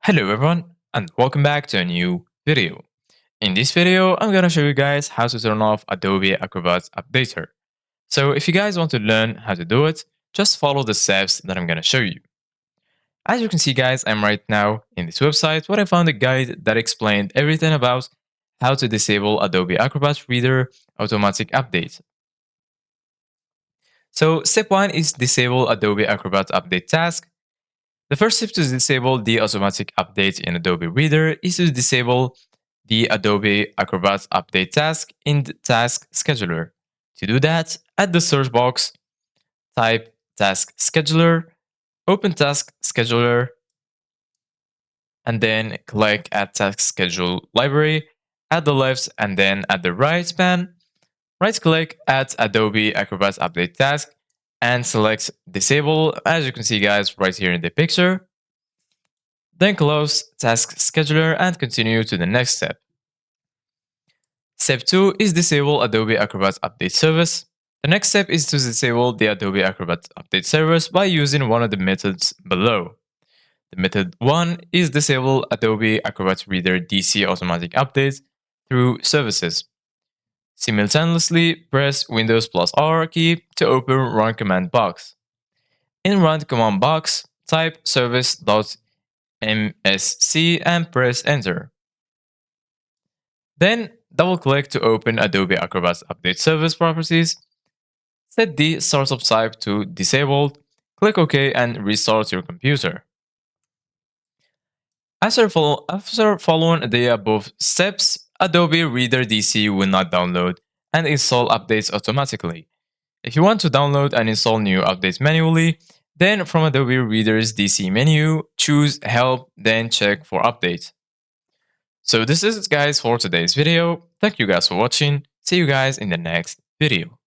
Hello everyone and welcome back to a new video. In this video, I'm gonna show you guys how to turn off Adobe Acrobat Updater. So if you guys want to learn how to do it, just follow the steps that I'm gonna show you. As you can see guys, I'm right now in this website where I found a guide that explained everything about how to disable Adobe Acrobat Reader automatic update. So step 1 is disable Adobe Acrobat update task. The first step to disable the automatic update in Adobe Reader is to disable the Adobe Acrobat update task in the task scheduler. To do that, at the search box, type task scheduler, open task scheduler, and then click at task schedule library at the left and then at the right span. Right click at Adobe Acrobat update task and select disable, as you can see guys right here in the picture. Then close Task Scheduler and continue to the next step. Step 2 is disable Adobe Acrobat Update Service. The next step is to disable the Adobe Acrobat Update Service by using one of the methods below. The method 1 is disable Adobe Acrobat Reader DC Automatic Updates through Services. Simultaneously, press Windows plus R key to open Run Command Box. In Run Command Box, type service.msc and press Enter. Then double-click to open Adobe Acrobat Update Service Properties. Set the startup type to Disabled. Click OK and restart your computer. After following the above steps, Adobe Reader DC will not download and install updates automatically. If you want to download and install new updates manually, then from Adobe Reader's DC menu, choose Help, then check for updates. So this is it guys for today's video. Thank you guys for watching. See you guys in the next video.